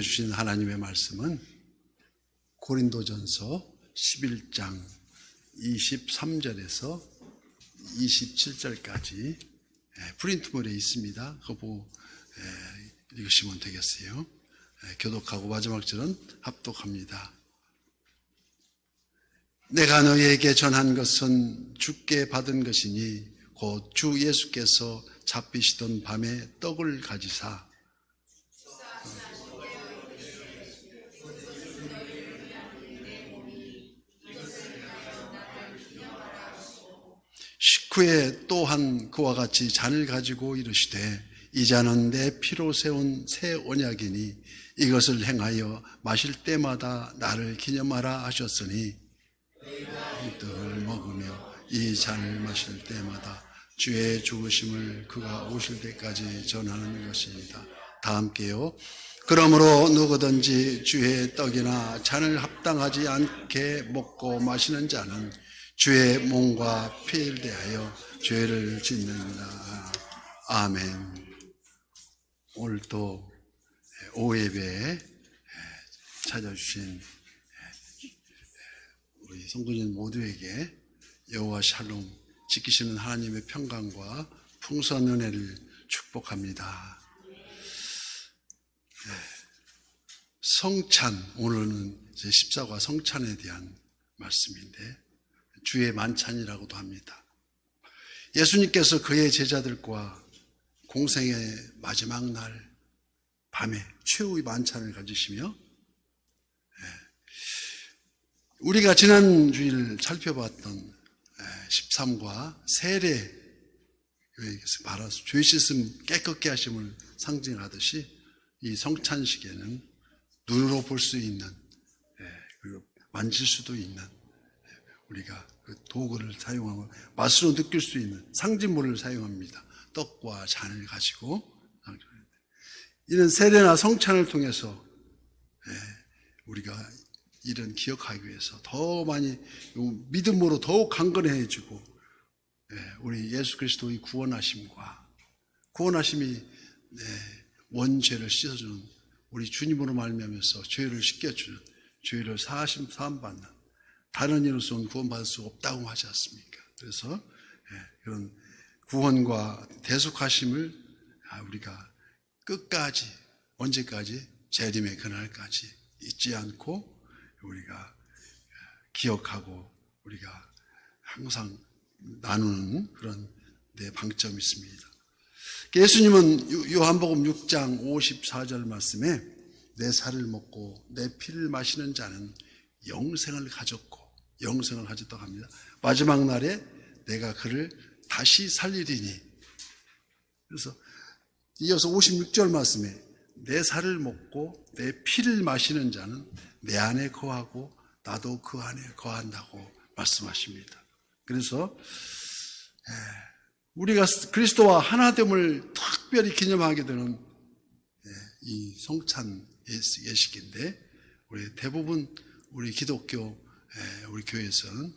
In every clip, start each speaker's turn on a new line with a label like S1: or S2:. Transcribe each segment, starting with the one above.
S1: 우리에게 주신 하나님의 말씀은 고린도전서 11장 23절에서 27절까지 프린트물에 있습니다. 그거 보고 읽으시면 되겠어요. 교독하고 마지막 절은 합독합니다. 내가 너희에게 전한 것은 주께 받은 것이니 곧 주 예수께서 잡히시던 밤에 떡을 가지사 식후에 또한 그와 같이 잔을 가지고 이르시되 이 잔은 내 피로 세운 새 언약이니 이것을 행하여 마실 때마다 나를 기념하라 하셨으니 이 떡을 먹으며 이 잔을 마실 때마다 주의 죽으심을 그가 오실 때까지 전하는 것입니다. 다 함께요. 그러므로 누구든지 주의 떡이나 잔을 합당하지 않게 먹고 마시는 자는 주의 몸과 피를 대하여 죄를 짓는다. 아멘. 오늘도 오예배에 찾아주신 우리 성도님 모두에게 여호와 샬롬 지키시는 하나님의 평강과 풍성한 은혜를 축복합니다. 성찬, 오늘은 제14과 성찬에 대한 말씀인데 주의 만찬이라고도 합니다. 예수님께서 그의 제자들과 공생의 마지막 날 밤에 최후의 만찬을 가지시며 우리가 지난 주일 살펴봤던 13과 세례 말아서 죄 씻음 깨끗게 하심을 상징하듯이 이 성찬식에는 눈으로 볼 수 있는 그리고 만질 수도 있는 우리가 그 도구를 사용하고 맛으로 느낄 수 있는 상징물을 사용합니다. 떡과 잔을 가지고 이런 세례나 성찬을 통해서 우리가 이런 기억하기 위해서 더 많이 믿음으로 더욱 강건해지고 우리 예수 그리스도의 구원하심이 원죄를 씻어주는 우리 주님으로 말미암아서 죄를 씻겨주는 죄를 사함받는 다른 이로서는 구원받을 수 없다고 하지 않습니까? 그래서 그런 구원과 대속하심을 우리가 끝까지 언제까지 재림의 그날까지 잊지 않고 우리가 기억하고 우리가 항상 나누는 그런 방점이 있습니다. 예수님은 요한복음 6장 54절 말씀에 내 살을 먹고 내 피를 마시는 자는 영생을 가졌고 영생을 가졌다고 합니다. 마지막 날에 내가 그를 다시 살리리니. 그래서 이어서 56절 말씀에 내 살을 먹고 내 피를 마시는 자는 내 안에 거하고 나도 그 안에 거한다고 말씀하십니다. 그래서 우리가 그리스도와 하나됨을 특별히 기념하게 되는 이 성찬 예식인데 우리 대부분 우리 기독교 우리 교회에서는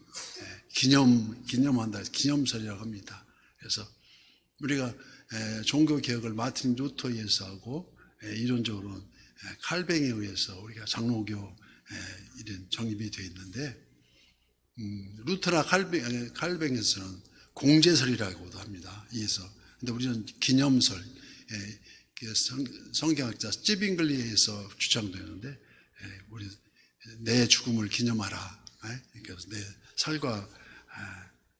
S1: 기념한다 기념설이라고 합니다. 그래서 우리가 종교 개혁을 마틴 루터에 의해서 하고 이론적으로는 칼뱅에 의해서 우리가 장로교 이런 정립이 되어 있는데 루터나 칼뱅에서는 공제설이라고도 합니다. 이에서 근데 우리는 기념설 성경학자 스티빙글리에 의해서 주장되는데 우리 내 죽음을 기념하라. 그래서 내 살과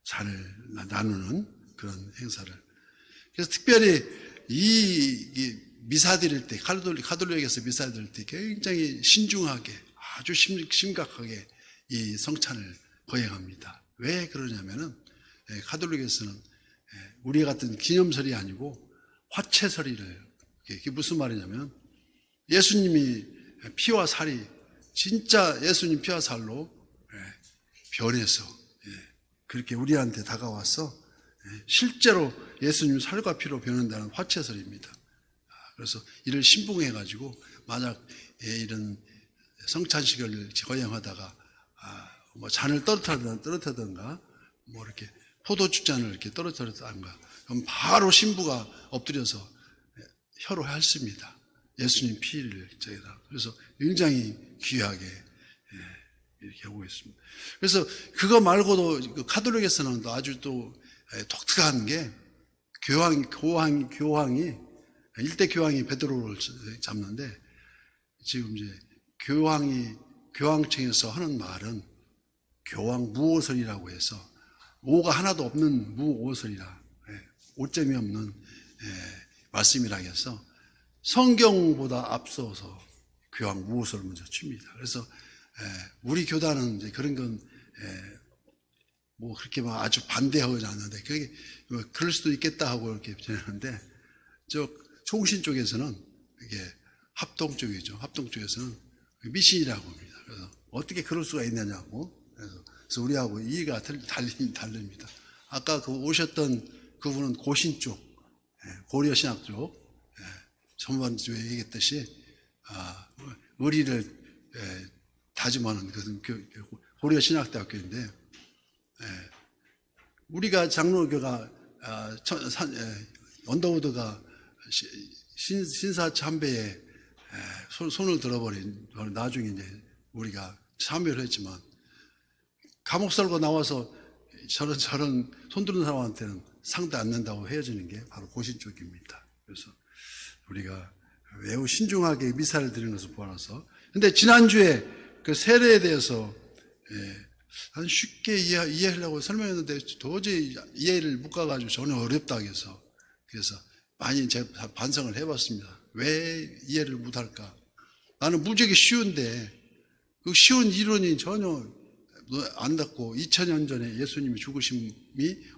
S1: 잔을 나누는 그런 행사를. 그래서 특별히 이 미사 드릴 때 가톨릭에서 미사 드릴 때 굉장히 신중하게 아주 심각하게 이 성찬을 거행합니다. 왜 그러냐면은 가톨릭에서는 우리 같은 기념설이 아니고 화채설이를 이게 무슨 말이냐면 예수님이 피와 살이 진짜 예수님 피와 살로 변해서 그렇게 우리한테 다가와서 실제로 예수님 살과 피로 변한다는 화채설입니다. 그래서 이를 신봉해가지고 만약 이런 성찬식을 거행하다가 뭐 잔을 떨어뜨리든가 뭐 이렇게 포도주잔을 이렇게 떨어뜨렸다든가 그럼 바로 신부가 엎드려서 혀로 핥습니다. 예수님 피를 저기다. 그래서 굉장히 귀하게 이렇게 하고 있습니다. 그래서 그거 말고도 그 가톨릭에서는 또 아주 또 독특한 게 교황이 일대 교황이 베드로를 잡는데 지금 이제 교황청에서 하는 말은 교황 무오설이라고 해서 오가 하나도 없는 무오설이라 오점이 없는 말씀이라 해서 성경보다 앞서서 교황 무오설을 먼저 칩니다. 그래서 우리 교단은 이제 그런 건 뭐 그렇게 막 아주 반대하지 않는데 그게 그럴 수도 있겠다 하고 이렇게 전하는데 저 총신 쪽에서는 이게 합동 쪽이죠. 합동 쪽에서는 미신이라고 합니다. 그래서 어떻게 그럴 수가 있느냐고. 그래서 우리하고 이해가 다릅니다. 아까 그 오셨던 그분은 고신 쪽, 고려 신학 쪽, 전반주에 얘기했듯이 의리를 다짐하는 그것은 고려 신학대학교인데 우리가 장로교가 언더우드가 신사참배에 손을 들어버린 나중에 이제 우리가 참여를 했지만 감옥 살고 나와서 저런 손드는 사람한테는 상대 안 낸다고 헤어지는 게 바로 고신 쪽입니다. 그래서 우리가 매우 신중하게 미사를 드리는 것을 보아서 근데 지난주에 그 세례에 대해서 한 쉽게 이해하려고 설명했는데 도저히 이해를 못 가가지고 전혀 어렵다고 해서 그래서 많이 제가 반성을 해봤습니다. 왜 이해를 못할까? 나는 무지하게 쉬운데 그 쉬운 이론이 전혀 안 닿고 2000년 전에 예수님이 죽으심이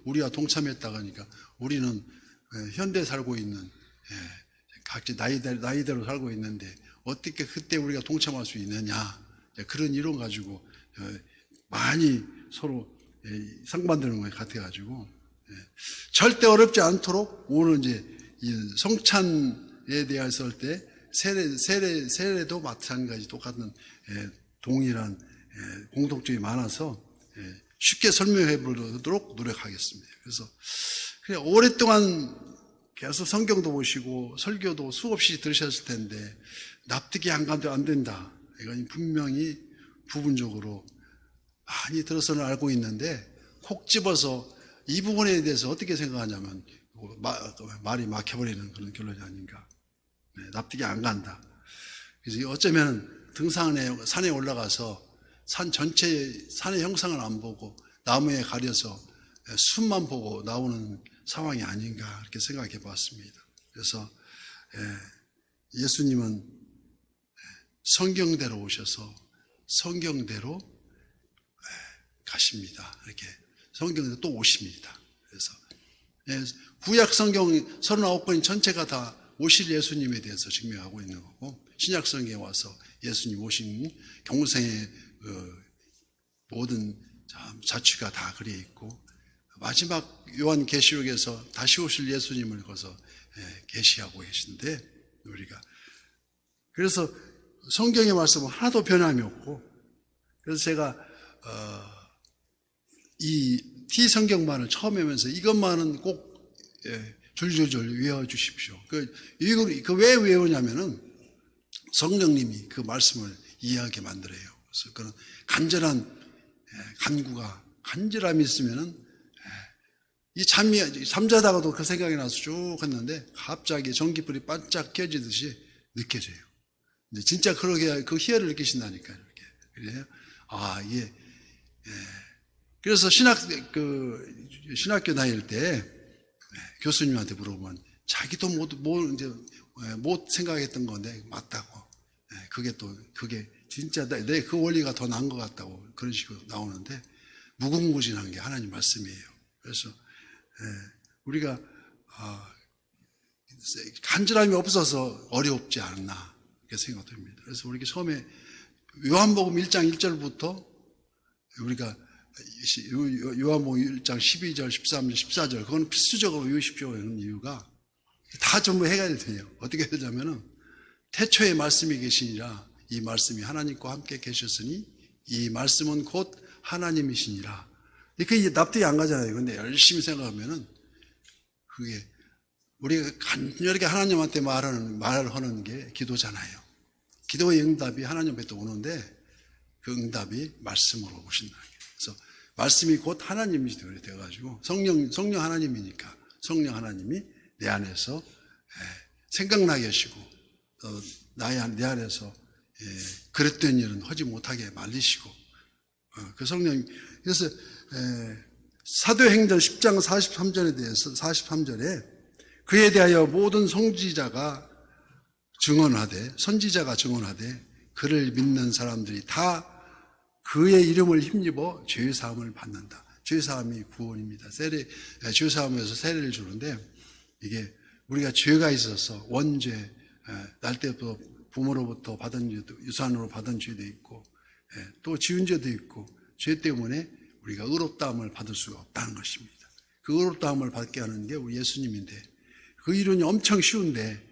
S1: 우리와 동참했다고 하니까 우리는 현대 살고 있는 각자 나이대로 살고 있는데 어떻게 그때 우리가 동참할 수 있느냐 그런 이론 가지고 많이 서로 상반되는 것 같아가지고 절대 어렵지 않도록 오늘 이제 성찬에 대해서 할 때 세례도 마찬가지 똑같은 동일한 공통점이 많아서 쉽게 설명해 보도록 노력하겠습니다. 그래서 그냥 오랫동안 계속 성경도 보시고 설교도 수없이 들으셨을 텐데 납득이 안 된다. 이건 분명히 부분적으로 많이 들어서는 알고 있는데 콕 집어서 이 부분에 대해서 어떻게 생각하냐면 말이 막혀버리는 그런 결론이 아닌가. 납득이 안 간다. 그래서 어쩌면 산에 올라가서 산 전체 산의 형상을 안 보고 나무에 가려서 숲만 보고 나오는 상황이 아닌가 그렇게 생각해 봤습니다. 그래서 예수님은 성경대로 오셔서 성경대로 가십니다. 이렇게 성경대로 또 오십니다. 그래서 구약 성경 39권 전체가 다 오실 예수님에 대해서 증명하고 있는 거고 신약 성경에 와서 예수님 오신 경생의 모든 자취가 다 그려 있고 마지막 요한계시록에서 다시 오실 예수님을 거서 계시하고 계신데 우리가 그래서 성경의 말씀은 하나도 변함이 없고 그래서 제가 이 T성경만을 처음 하면서 이것만은 꼭 줄줄줄 외워주십시오. 그 왜 외우냐면은 성령님이 그 말씀을 이해하게 만들어요. 그래서 그런 간절한 간절함이 있으면은 이 잠자다가도 그 생각이 나서 쭉 했는데 갑자기 전기불이 반짝 켜지듯이 느껴져요. 근데 진짜 그러게 그 희열을 느끼신다니까요. 이렇게. 그래요? 이게 그래서 신학교 다닐 때 교수님한테 물어보면 자기도 못 생각했던 건데 맞다고. 그게 진짜 내 그 원리가 더 나은 것 같다고 그런 식으로 나오는데 무궁무진한 게 하나님 말씀이에요. 그래서 우리가 간절함이 없어서 어렵지 않나 이렇게 생각됩니다. 그래서 우리가 처음에 요한복음 1장 1절부터 우리가 요한복음 1장 12절, 13절, 14절 그건 필수적으로 외우십시오 하는 이유가 다 전부 해결돼요. 어떻게 되냐면은 태초에 말씀이 계시니라 이 말씀이 하나님과 함께 계셨으니 이 말씀은 곧 하나님이시니라. 그게 이제 납득이 안 가잖아요. 근데 열심히 생각하면은 그게 우리가 간절하게 하나님한테 말을 하는 게 기도잖아요. 기도의 응답이 하나님한테 오는데 그 응답이 말씀으로 오신다. 그래서 말씀이 곧 하나님이 되어가지고 성령 하나님이니까 성령 하나님이 내 안에서 생각나게 하시고 또 내 안에서 그랬던 일은 하지 못하게 말리시고 그 성령. 그래서 사도행전 10장 43절에 대해서 43절에 그에 대하여 모든 선지자가 증언하되 그를 믿는 사람들이 다 그의 이름을 힘입어 죄 사함을 받는다. 죄 사함이 구원입니다. 죄 사함에서 세례를 주는데 이게 우리가 죄가 있어서 원죄, 날 때부터 부모로부터 받은 죄도, 유산으로 받은 죄도 있고 또 지은 죄도 있고 죄 때문에 우리가 의롭다함을 받을 수가 없다는 것입니다. 그 의롭다함을 받게 하는 게 우리 예수님인데 그 이론이 엄청 쉬운데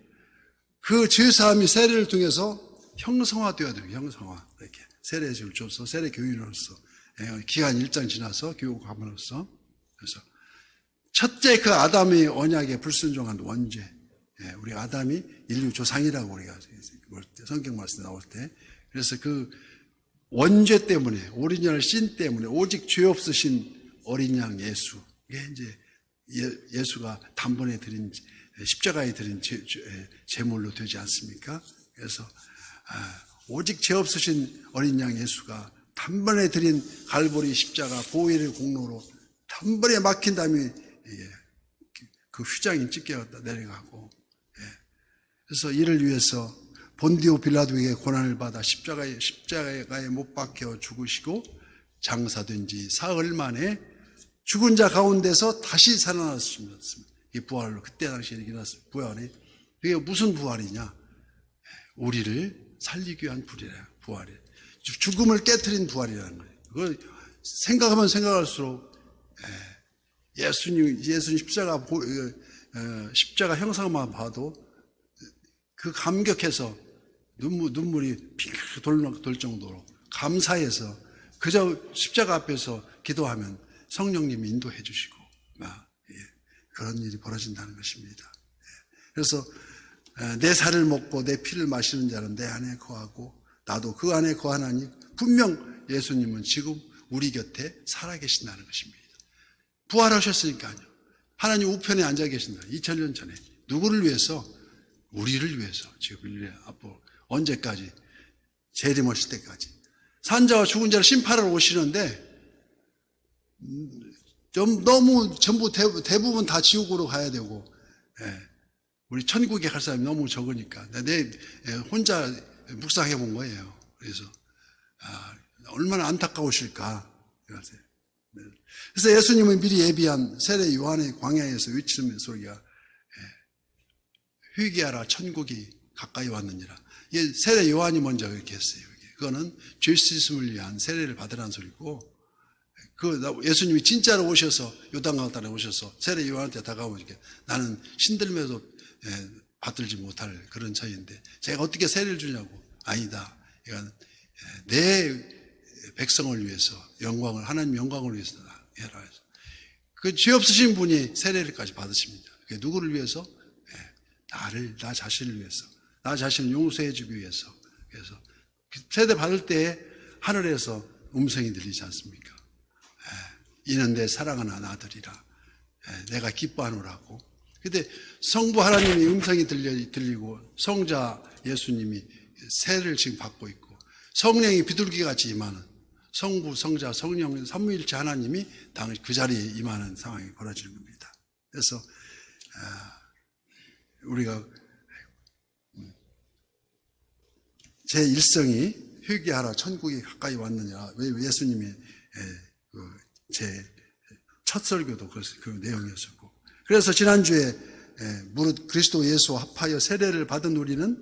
S1: 그 죄사함이 세례를 통해서 형성화되어야 돼요. 형성화. 이렇게 세례를 줘서 세례 교인으로서 기간 일장 지나서 교육함으로써 그래서 첫째 그 아담의 언약에 불순종한 원죄. 우리 아담이 인류 조상이라고 우리가 성경 말씀 나올 때 그래서 그 원죄 때문에 오리지널 신 때문에 오직 죄 없으신 어린 양 예수 이게 이제 예수가 단번에 드린 십자가에 드린 제물로 되지 않습니까? 그래서 오직 죄 없으신 어린 양 예수가 단번에 드린 갈보리 십자가 보혈의 공로로 단번에 막힌 다음에 그 휘장이 찢겨 내려가고 그래서 이를 위해서 본디오 빌라도에게 고난을 받아 십자가에 못 박혀 죽으시고 장사된 지 사흘 만에 죽은 자 가운데서 다시 살아났습니다. 이 부활로 그때 당시에 일어났어요. 부활이 이게 무슨 부활이냐? 우리를 살리기 위한 부활이 죽음을 깨트린 부활이라는 거예요. 그걸 생각하면 생각할수록 예수님 십자가 형상만 봐도 그 감격해서 눈물이 핑크 돌 정도로 감사해서 그저 십자가 앞에서 기도하면 성령님이 인도해 주시고 그런 일이 벌어진다는 것입니다. 그래서 내 살을 먹고 내 피를 마시는 자는 내 안에 거하고 나도 그 안에 거하나니 분명 예수님은 지금 우리 곁에 살아계신다는 것입니다. 부활하셨으니까요. 하나님 우편에 앉아 계신다. 2000년 전에 누구를 위해서? 우리를 위해서 지금 인류 앞으로 언제까지? 재림 오실 때까지 산자와 죽은 자를 심판하러 오시는데 좀 너무 전부 대부분 다 지옥으로 가야 되고 우리 천국에 갈 사람이 너무 적으니까 내 혼자 묵상해 본 거예요. 그래서 얼마나 안타까우실까. 그래서 예수님은 미리 예비한 세례 요한의 광야에서 외치는 소리가 회개하라 천국이 가까이 왔느니라. 세례 요한이 먼저 그렇게 했어요. 그거는 죄 씻음을 위한 세례를 받으라는 소리고 예수님이 진짜로 오셔서 요단강 땅에 오셔서 세례 요한한테 다가오니까 나는 신들면서 받들지 못할 그런 처지인데 제가 어떻게 세례를 주냐고. 아니다. 이건 내 백성을 위해서 하나님 영광을 위해서 해라 해서 그 죄 없으신 분이 세례를까지 받으십니다. 그게 누구를 위해서? 나 자신을 위해서, 나 자신을 용서해 주기 위해서. 그래서 세례 받을 때 하늘에서 음성이 들리지 않습니까? 이는 내 사랑하는 아들이라 내가 기뻐하노라고. 근데 성부 하나님이 음성이 들리고 성자 예수님이 세례를 지금 받고 있고 성령이 비둘기같이 임하는 성부, 성자, 성령 삼위일체 하나님이 당시 그 자리에 임하는 상황이 벌어지는 겁니다. 그래서 우리가 제 일성이 회개하라 천국이 가까이 왔느냐. 왜 예수님이 제 첫 설교도 그 내용이었었고 그래서 지난주에 무릇 그리스도 예수와 합하여 세례를 받은 우리는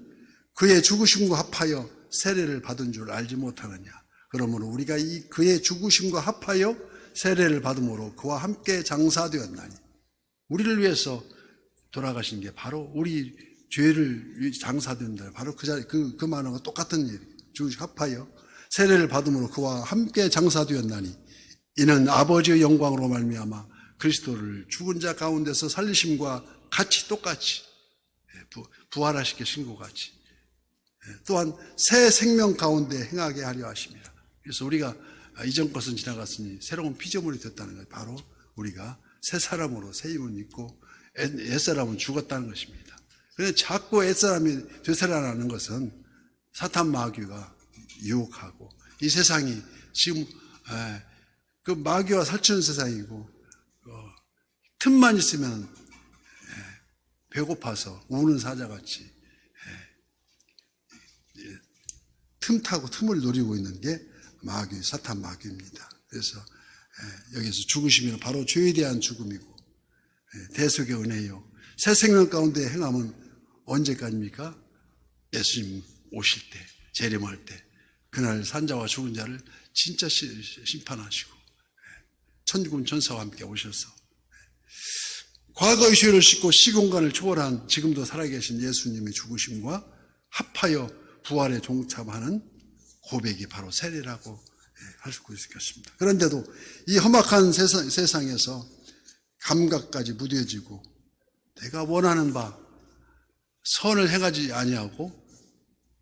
S1: 그의 죽으심과 합하여 세례를 받은 줄 알지 못하느냐. 그러므로 우리가 그의 죽으심과 합하여 세례를 받음으로 그와 함께 장사되었나니 우리를 위해서 돌아가신 게 바로 우리 죄를 장사된다. 바로 그 자리 그 말과 똑같은 일. 죽으심 합하여 세례를 받음으로 그와 함께 장사되었나니 이는 아버지의 영광으로 말미암아 그리스도를 죽은 자 가운데서 살리심과 같이 똑같이 부활하시게 것 같이 또한 새 생명 가운데 행하게 하려 하십니다. 그래서 우리가 이전 것은 지나갔으니 새로운 피조물이 됐다는 것, 바로 우리가 새 사람으로 새 힘을 입고 옛사람은 죽었다는 것입니다. 그런데 자꾸 옛사람이 되살아나는 것은 사탄 마귀가 유혹하고 이 세상이 지금 그 마귀와 살찌는 세상이고 틈만 있으면 배고파서 우는 사자같이 틈타고 틈을 노리고 있는 게 마귀, 사탄 마귀입니다. 그래서 여기서 죽으시면 바로 죄에 대한 죽음이고 대속의 은혜요. 새 생명 가운데 행함은 언제까지입니까? 예수님 오실 때, 재림할 때, 그날 산자와 죽은 자를 진짜 심판하시고 천군 천사와 함께 오셔서 과거의 죄를 씻고 시공간을 초월한 지금도 살아계신 예수님의 죽으심과 합하여 부활에 동참하는 고백이 바로 세례라고 할 수 있겠습니다. 그런데도 이 험악한 세상에서 감각까지 무뎌지고 내가 원하는 바 선을 행하지 아니하고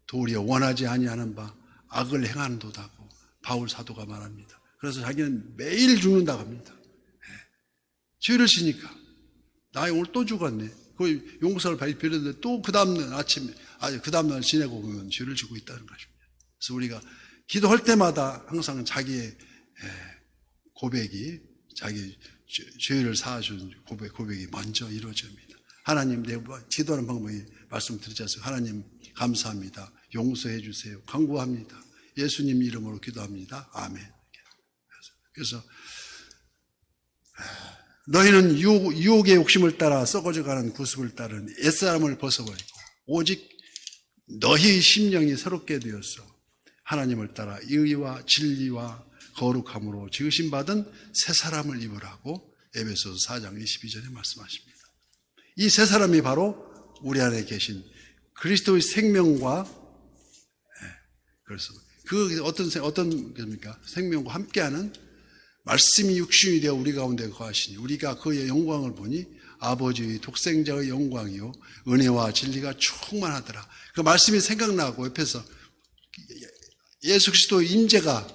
S1: 도리어 원하지 아니하는 바 악을 행하는도다고 바울 사도가 말합니다. 그래서 자기는 매일 죽는다고 합니다. 죄를 지니까 나 오늘 또 죽었네. 그 용서를 빌었는데 또 그 다음날 아침에 그 다음날 지내고 보면 죄를 지고 있다는 것입니다. 그래서 우리가 기도할 때마다 항상 자기의 고백이 자기 죄를 사하준 고백이 먼저 이루어집니다. 하나님, 내 기도하는 방법이 말씀드리지 않습니까? 하나님 감사합니다. 용서해 주세요. 간구합니다. 예수님 이름으로 기도합니다. 아멘. 그래서 너희는 유혹의 욕심을 따라 썩어져가는 구습을 따른 옛사람을 벗어버리고 오직 너희 심령이 새롭게 되었어 하나님을 따라 의와 진리와 거룩함으로 지으심 받은 새 사람을 입으라고 에베소서 4장 22절에 말씀하십니다. 이 새 사람이 바로 우리 안에 계신 그리스도의 생명과 그래서 그 어떤 겁니까? 생명과 함께하는 말씀이 육신이 되어 우리 가운데 거하시니 우리가 그의 영광을 보니 아버지의 독생자의 영광이요 은혜와 진리가 충만하더라. 그 말씀이 생각나고 옆에서 예수 그리스도의 임재가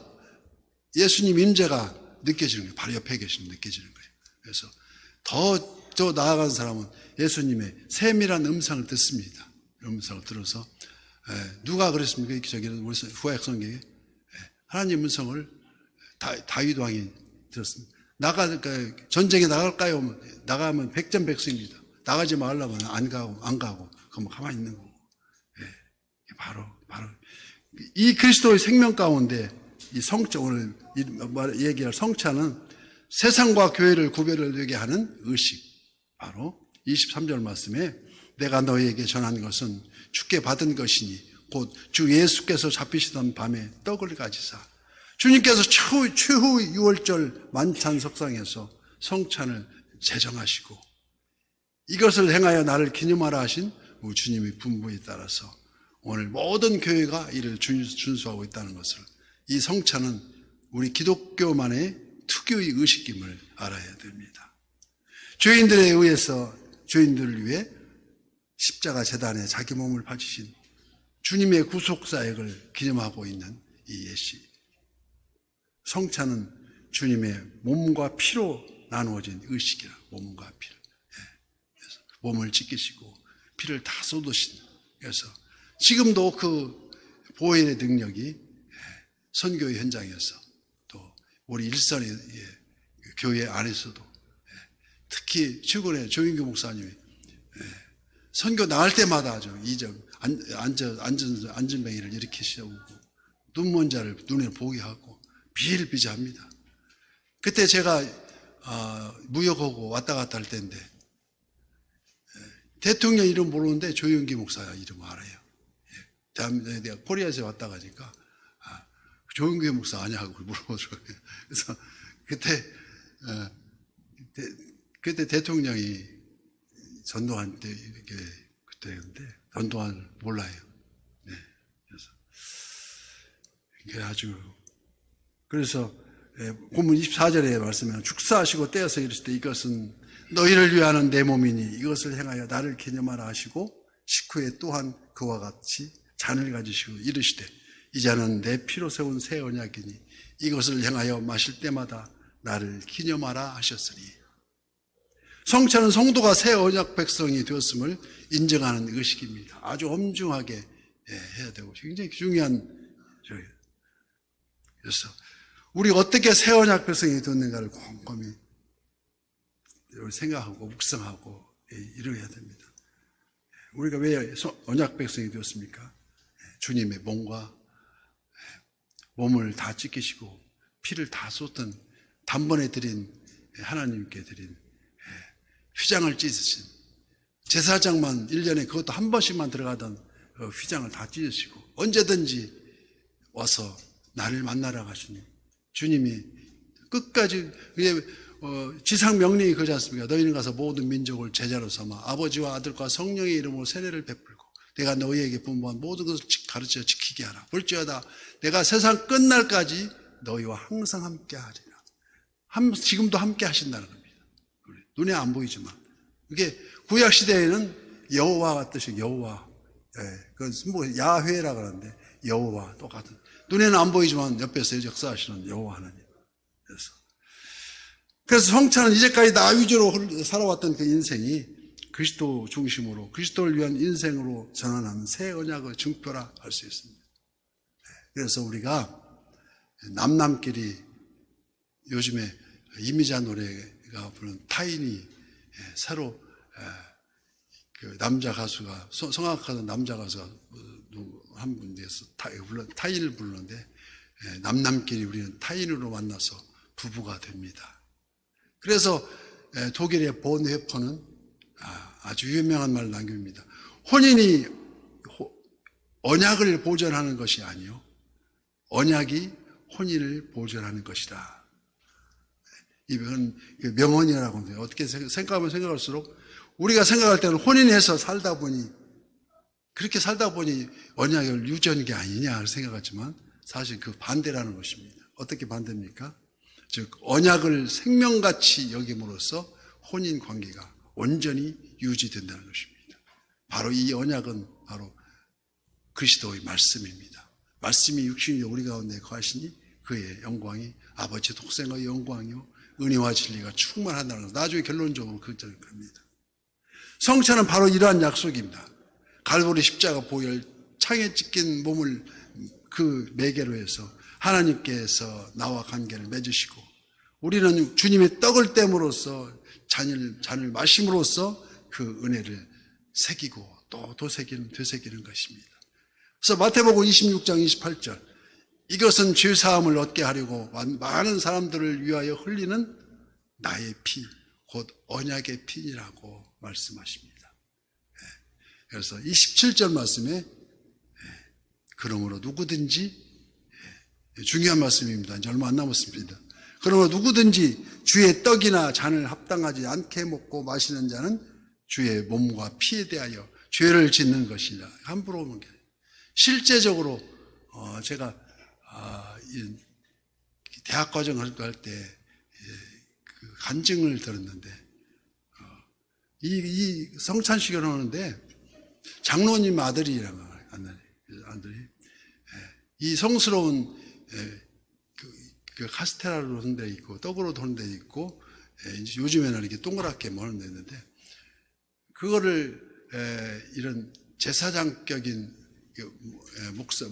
S1: 예수님 임재가 느껴지는 거예요. 바로 옆에 계시는 느껴지는 거예요. 그래서 더 나아간 사람은 예수님의 세밀한 음성을 듣습니다. 음성을 들어서 누가 그랬습니까? 저기는 우리 구약 성경에 하나님 음성을 다윗 왕이 들었습니다. 전쟁에 나갈까요? 나가면 백전백승입니다. 나가지 말라면 안 가고 그럼 가만히 있는 거고. 바로 이 그리스도의 생명 가운데 이 성차, 오늘 얘기할 성차는 세상과 교회를 구별을 되게 하는 의식. 바로 23절 말씀에 내가 너희에게 전한 것은 주께 받은 것이니 곧 주 예수께서 잡히시던 밤에 떡을 가지사 주님께서 최후 6월절 만찬 석상에서 성찬을 제정하시고 이것을 행하여 나를 기념하라 하신 우리 주님의 분부에 따라서 오늘 모든 교회가 이를 준수하고 있다는 것을 이 성찬은 우리 기독교만의 특유의 의식임을 알아야 됩니다. 죄인들에 의해서 죄인들을 위해 십자가 제단에 자기 몸을 바치신 주님의 구속사역을 기념하고 있는 이 예시. 성찬은 주님의 몸과 피로 나누어진 의식이라 몸과 피를 그래서 몸을 지키시고 피를 다 쏟으신 그래서 지금도 그 보혈의 능력이 선교의 현장에서 또 우리 일선의 교회 안에서도 특히 최근에 조인규 목사님이 선교 나갈 때마다 안전뱅이를 이렇게 세우고 눈먼 자를 눈에 보게 하고 비일비재합니다. 그때 제가 무역하고 왔다 갔다 할 때인데 대통령 이름 모르는데 조영기 목사 이름 알아요. 내가 코리아에서 왔다 가니까 조영기 목사 아냐 하고 물어보더라고요. 그래서 그때 대통령이 전두환 때 이렇게 그때였는데 전두환 몰라요. 그래서 본문 24절에 말씀에 축사하시고 떼어서 이르실 때 이것은 너희를 위하는 내 몸이니 이것을 행하여 나를 기념하라 하시고 식후에 또한 그와 같이 잔을 가지시고 이르시되 이 잔은 내 피로 세운 새 언약이니 이것을 행하여 마실 때마다 나를 기념하라 하셨으니. 성찬은 성도가 새 언약 백성이 되었음을 인정하는 의식입니다. 아주 엄중하게 해야 되고 굉장히 중요한 저예요. 그래서 우리가 어떻게 새 언약 백성이 되었는가를 곰곰이 생각하고 묵상하고 이루어야 됩니다. 우리가 왜 언약 백성이 되었습니까? 주님의 몸을 다 찢기시고 피를 다 쏟던 단번에 드린 하나님께 드린 휘장을 찢으신 제사장만 1년에 그것도 한 번씩만 들어가던 휘장을 다 찢으시고 언제든지 와서 나를 만나러 가시니 주님이 끝까지 지상 명령이 그러지 않습니까? 너희는 가서 모든 민족을 제자로 삼아 아버지와 아들과 성령의 이름으로 세례를 베풀고 내가 너희에게 분부한 모든 것을 가르쳐 지키게 하라. 볼지어다 내가 세상 끝날까지 너희와 항상 함께 하리라. 지금도 함께 하신다는 겁니다. 눈에 안 보이지만 이게 구약 시대에는 여호와가 뜻이 여호와, 그건 뭐 야훼라 그러는데 여호와 똑같은 눈에는 안 보이지만 옆에서 역사하시는 여호와 하나님. 그래서 성찬은 이제까지 나 위주로 살아왔던 그 인생이 그리스도 중심으로 그리스도를 위한 인생으로 전환하는 새 언약의 증표라 할 수 있습니다. 그래서 우리가 남남끼리 요즘에 이미자 노래가 부른 타인이 새로 그 남자 가수가 성악하던 남자 가수가 한 분에서 타인을 부르는데 남남끼리 우리는 타인으로 만나서 부부가 됩니다. 그래서 독일의 본회퍼는 아주 유명한 말을 남깁니다. 혼인이 언약을 보존하는 것이 아니요 언약이 혼인을 보존하는 것이다. 이건 명언이라고 합니다. 어떻게 생각하면 생각할수록 우리가 생각할 때는 혼인해서 살다 보니 그렇게 살다 보니 언약을 유지하는 게 아니냐 생각하지만 사실 그 반대라는 것입니다. 어떻게 반대입니까? 즉 언약을 생명같이 여김으로써 혼인 관계가 온전히 유지된다는 것입니다. 바로 이 언약은 바로 그리스도의 말씀입니다. 말씀이 육신이 우리 가운데 거하시니 그의 영광이 아버지 독생의 영광이요 은혜와 진리가 충만한다는 것. 나중에 결론적으로 그것을 겁니다. 성찬은 바로 이러한 약속입니다. 갈보리 십자가 보혈 창에 찢긴 몸을 그 매개로 해서 하나님께서 나와 관계를 맺으시고 우리는 주님의 떡을 땜으로써 잔을 마심으로써 그 은혜를 새기고 또 되새기는 것입니다. 그래서 마태복음 26장 28절 이것은 죄사함을 얻게 하려고 많은 사람들을 위하여 흘리는 나의 피, 곧 언약의 피니라고 말씀하십니다. 그래서 27절 말씀에 그러므로 누구든지 중요한 말씀입니다. 이제 얼마 안 남았습니다. 그러므로 누구든지 주의 떡이나 잔을 합당하지 않게 먹고 마시는 자는 주의 몸과 피에 대하여 죄를 짓는 것이라. 함부로 오는 게 아니에요. 실제적으로 제가 대학 과정 할 때 그 간증을 들었는데 이 성찬식을 하는데 장로님 아들이랑 아들이 이 성스러운 그 카스테라로 한 데 있고 떡으로 한 데 있고 이제 요즘에는 이렇게 동그랗게 먹는 데 있는데 그거를 이런 제사장격인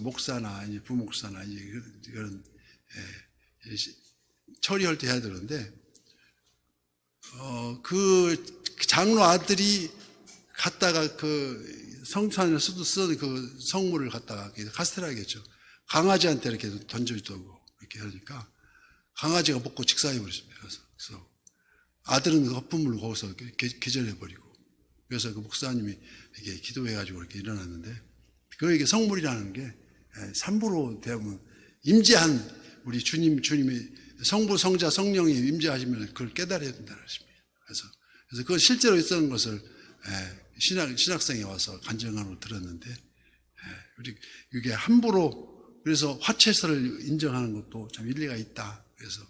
S1: 목사나 아니 부목사나 아니 그런 처리할 때 해야 되는데 그 장로 아들이 갖다가 그 성찬을 쓰던 그 성물을 갖다가 카스테라겠죠. 강아지한테 이렇게 던져주고 이렇게 하니까 강아지가 먹고 직사해 버렸습니다. 그래서 아들은 그 거품물로 거기서 기절해 버리고 그래서 그 목사님이 이렇게 기도해가지고 이렇게 일어났는데 그에게 성물이라는 게 삼부로 되면 임재한 우리 주님의 성부, 성자, 성령이 임재하시면 그걸 깨달아야 된다는 것입니다. 그래서 그건 실제로 있었던 것을 신학생이 와서 간증하고 들었는데 우리 이게 함부로 그래서 화채설을 인정하는 것도 참 일리가 있다. 그래서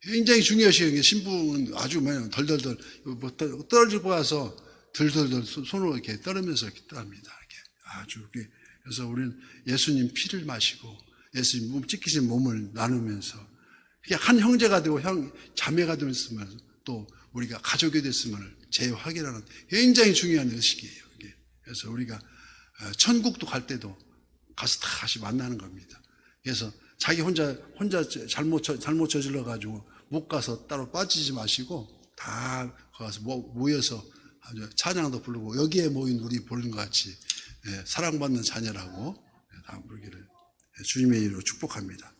S1: 굉장히 중요하시게 신부는 아주 많이 덜덜덜 뭐 떨어지고 와서 덜덜덜 손으로 이렇게 떨으면서 이렇게 떠납니다. 이렇게 아주 이렇게. 그래서 우리는 예수님 피를 마시고 예수님 몸 찢기신 몸을 나누면서 그게 한 형제가 되고 자매가 됐으면 또 우리가 가족이 됐음을 재확인하는 굉장히 중요한 의식이에요. 이게. 그래서 우리가 천국도 갈 때도 가서 다시 만나는 겁니다. 그래서 자기 혼자 잘못 저질러 가지고 못 가서 따로 빠지지 마시고 다 가서 모여서 아주 찬양도 부르고 여기에 모인 우리 보는 것 같이 사랑받는 자녀라고 다 부르기를 주님의 이름으로 축복합니다.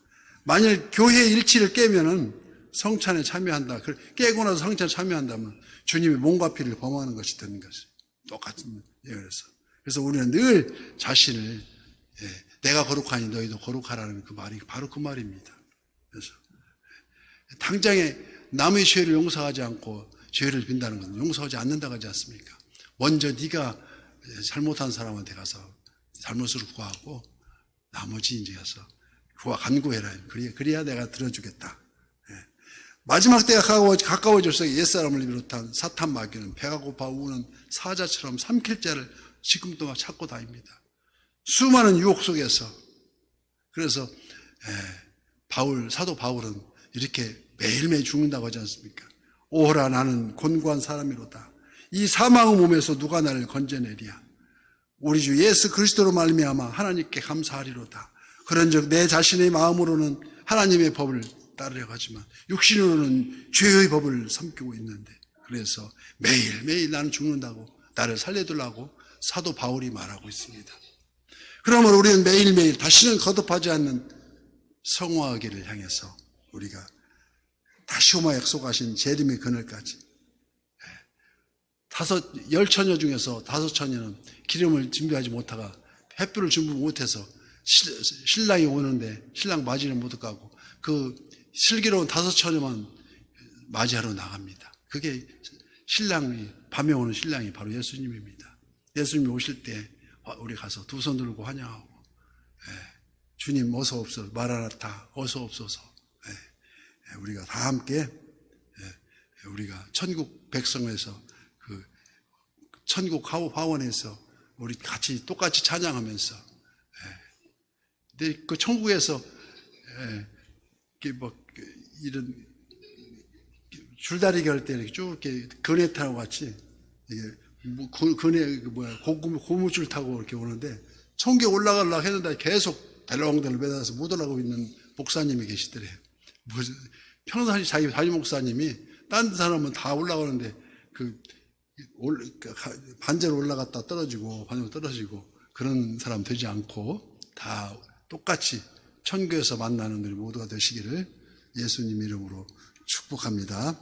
S1: 만일 교회 일치를 깨면은 성찬에 참여한다. 깨고 나서 성찬에 참여한다면 주님의 몸과 피를 범하는 것이 되는 것이 똑같은 얘기였어. 그래서 우리는 늘 자신을 내가 거룩하니 너희도 거룩하라는 그 말이 바로 그 말입니다. 그래서 당장에 남의 죄를 용서하지 않고 죄를 빈다는 것은 용서하지 않는다고 하지 않습니까? 먼저 네가 잘못한 사람한테 가서 잘못을 구하고 나머지 이제 가서 간구해라. 그래야 내가 들어주겠다. 마지막 때가 가까워질수록 옛사람을 비롯한 사탄 마귀는 배가 고파 우는 사자처럼 삼킬 자를 지금도 막 찾고 다닙니다. 수많은 유혹 속에서. 그래서 사도 바울은 이렇게 매일매일 죽는다고 하지 않습니까? 오호라 나는 곤고한 사람이로다. 이 사망의 몸에서 누가 나를 건져내리야. 우리 주 예수 그리스도로 말미암아 하나님께 감사하리로다. 그런즉 내 자신의 마음으로는 하나님의 법을 따르려고 하지만 육신으로는 죄의 법을 섬기고 있는데, 그래서 매일매일 나는 죽는다고 나를 살려두려고 사도 바울이 말하고 있습니다. 그러므로 우리는 매일매일 다시는 거듭하지 않는 성화하기를 향해서 우리가 다시 오마 약속하신 재림의 그날까지 10처녀 중에서 5처녀는 기름을 준비하지 못하가 횃불을 준비 못해서 신랑이 오는데 신랑 맞이를 못 가고 그 슬기로운 5처녀만 맞이하러 나갑니다. 그게 신랑이 밤에 오는 신랑이 바로 예수님입니다. 예수님이 오실 때 우리 가서 두 손 들고 환영하고 주님 어서 옵소서 마라나타 어서 옵소서. 우리가 다 함께 우리가 천국 백성에서 그 천국 화원에서 우리 같이 똑같이 찬양하면서 근데 그 천국에서 이런 줄다리기 할 때 이렇게 쭉 이렇게 그네 타고 같이 이게 그네 고무줄 타고 이렇게 오는데 천국에 올라가려고 했는데 계속 덜렁덜렁 매달아서 못 올라가고 있는 목사님이 계시더래요. 평상시 자기 담임 목사님이 딴 사람은 다 올라가는데 반절 올라갔다 떨어지고 반절 떨어지고 그런 사람 되지 않고 다 똑같이 천국에서 만나는 우리 모두가 되시기를 예수님 이름으로 축복합니다.